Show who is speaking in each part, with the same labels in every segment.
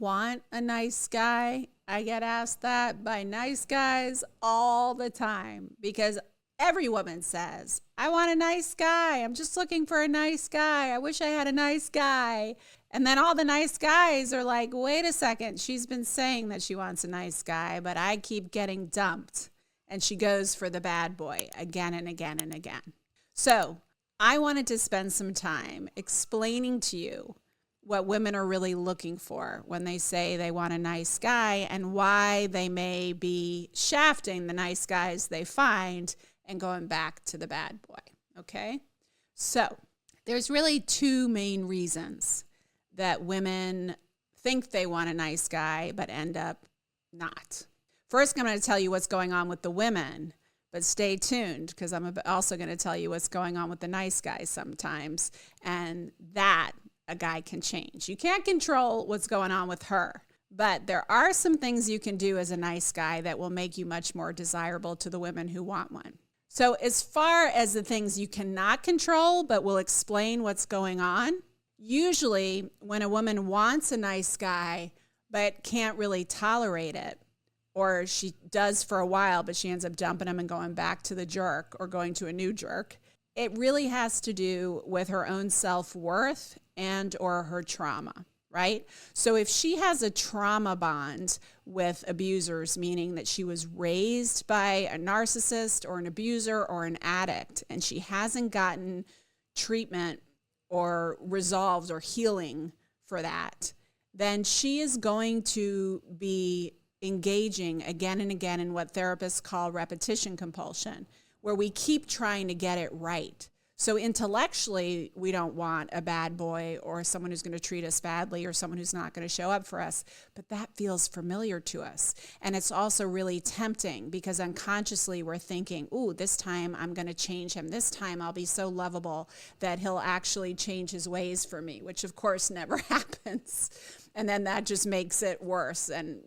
Speaker 1: want a nice guy? I get asked that by nice guys all the time because every woman says, I want a nice guy. I'm just looking for a nice guy. I wish I had a nice guy. And then all the nice guys are like, wait a second. She's been saying that she wants a nice guy, but I keep getting dumped. And she goes for the bad boy again and again and again. So I wanted to spend some time explaining to you what women are really looking for when they say they want a nice guy and why they may be shafting the nice guys they find and going back to the bad boy, okay? So there's really two main reasons that women think they want a nice guy but end up not. First, I'm going to tell you what's going on with the women, but stay tuned because I'm also going to tell you what's going on with the nice guys sometimes, and that a guy can change. You can't control what's going on with her, but there are some things you can do as a nice guy that will make you much more desirable to the women who want one. So as far as the things you cannot control but will explain what's going on, usually when a woman wants a nice guy but can't really tolerate it, or she does for a while but she ends up dumping him and going back to the jerk or going to a new jerk, it really has to do with her own self-worth and or her trauma, right? So if she has a trauma bond with abusers, meaning that she was raised by a narcissist or an abuser or an addict, and she hasn't gotten treatment or resolved or healing for that, then she is going to be engaging again and again in what therapists call repetition compulsion, where we keep trying to get it right. So intellectually, we don't want a bad boy or someone who's going to treat us badly or someone who's not going to show up for us, but that feels familiar to us. And it's also really tempting because unconsciously we're thinking, ooh, this time I'm going to change him. This time I'll be so lovable that he'll actually change his ways for me, which of course never happens. And then that just makes it worse and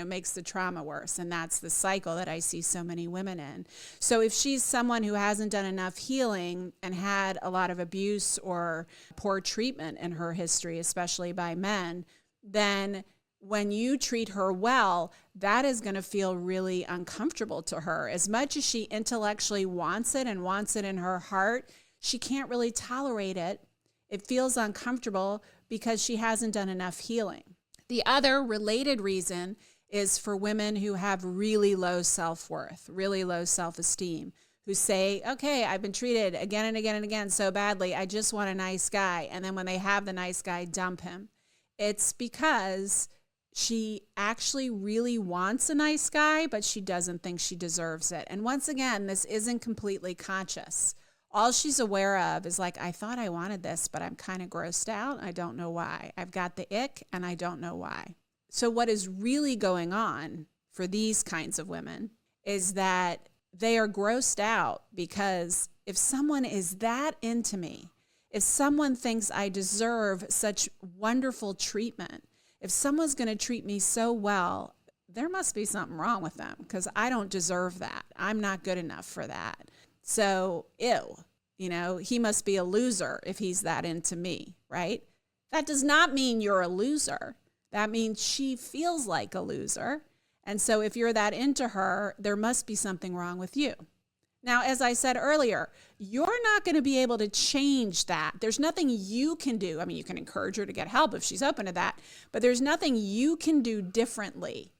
Speaker 1: makes the trauma worse. And that's the cycle that I see so many women in. So if she's someone who hasn't done enough healing and had a lot of abuse or poor treatment in her history, especially by men, then when you treat her well, that is going to feel really uncomfortable to her. As much as she intellectually wants it and wants it in her heart, she can't really tolerate it. It feels uncomfortable because she hasn't done enough healing. The other related reason is for women who have really low self-worth, really low self-esteem, who say, okay, I've been treated again and again and again so badly, I just want a nice guy. And then when they have the nice guy, dump him. It's because she actually really wants a nice guy, but she doesn't think she deserves it. And once again, this isn't completely conscious. All she's aware of is like, I thought I wanted this, but I'm kind of grossed out. I don't know why. I've got the ick and I don't know why. So what is really going on for these kinds of women is that they are grossed out because if someone is that into me, if someone thinks I deserve such wonderful treatment, if someone's going to treat me so well, there must be something wrong with them because I don't deserve that. I'm not good enough for that. So, ew, he must be a loser if he's that into me, right? That does not mean you're a loser. That means she feels like a loser. And so if you're that into her, there must be something wrong with you. Now, as I said earlier, you're not going to be able to change that. There's nothing you can do. I mean, you can encourage her to get help if she's open to that, but there's nothing you can do differently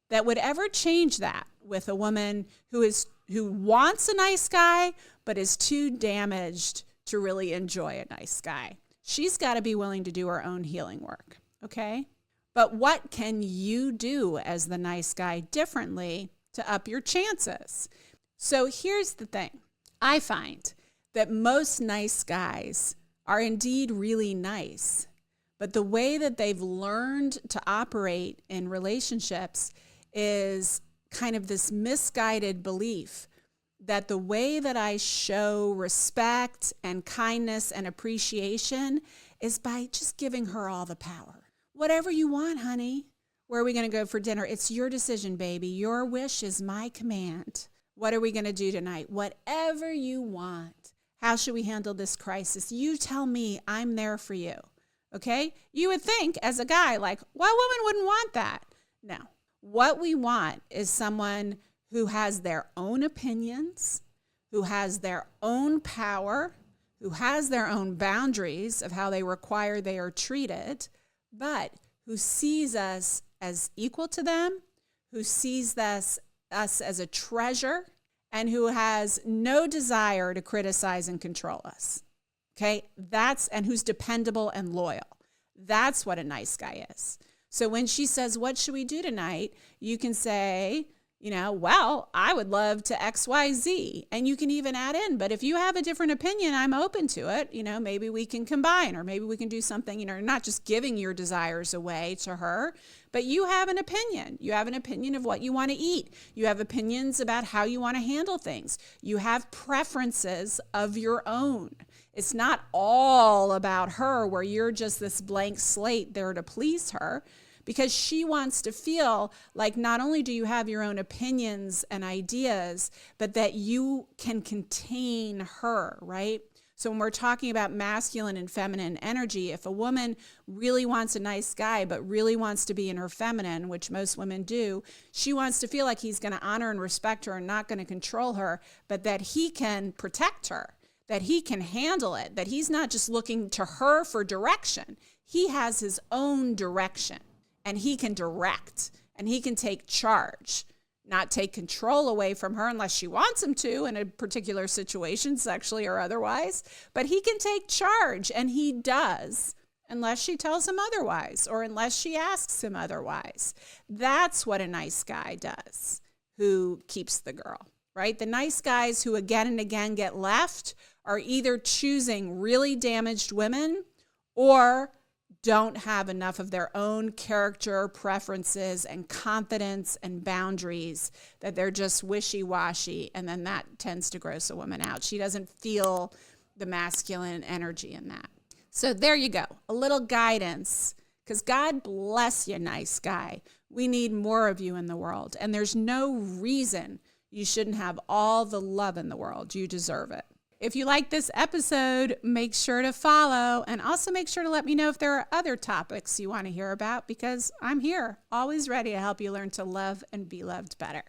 Speaker 1: that would ever change that with a woman who wants a nice guy, but is too damaged to really enjoy a nice guy. She's got to be willing to do her own healing work, okay? But what can you do as the nice guy differently to up your chances? So here's the thing. I find that most nice guys are indeed really nice, but the way that they've learned to operate in relationships is kind of this misguided belief that the way that I show respect and kindness and appreciation is by just giving her all the power. Whatever you want, honey. Where are we going to go for dinner? It's your decision, baby. Your wish is my command. What are we going to do tonight? Whatever you want. How should we handle this crisis? You tell me. I'm there for you. Okay? You would think as a guy, like, what woman wouldn't want that? No. What we want is someone who has their own opinions, who has their own power, who has their own boundaries of how they require they are treated, but who sees us as equal to them, who sees us as a treasure, and who has no desire to criticize and control us. Okay? And who's dependable and loyal. That's what a nice guy is. So when she says, what should we do tonight? You can say, well, I would love to XYZ. And you can even add in, but if you have a different opinion, I'm open to it. Maybe we can combine, or maybe we can do something, not just giving your desires away to her, but you have an opinion. You have an opinion of what you want to eat. You have opinions about how you want to handle things. You have preferences of your own. It's not all about her where you're just this blank slate there to please her, because she wants to feel like not only do you have your own opinions and ideas, but that you can contain her, right? So when we're talking about masculine and feminine energy, if a woman really wants a nice guy, but really wants to be in her feminine, which most women do, she wants to feel like he's going to honor and respect her and not going to control her, but that he can protect her, that he can handle it, that he's not just looking to her for direction. He has his own direction. And he can direct, and he can take charge, not take control away from her unless she wants him to in a particular situation, sexually or otherwise. But he can take charge, and he does, unless she tells him otherwise or unless she asks him otherwise. That's what a nice guy does, who keeps the girl, right? The nice guys who again and again get left are either choosing really damaged women or don't have enough of their own character, preferences, and confidence and boundaries, that they're just wishy-washy, and then that tends to gross a woman out. She doesn't feel the masculine energy in that. So there you go, a little guidance, because God bless you, nice guy. We need more of you in the world, and there's no reason you shouldn't have all the love in the world. You deserve it. If you like this episode, make sure to follow, and also make sure to let me know if there are other topics you want to hear about, because I'm here, always ready to help you learn to love and be loved better.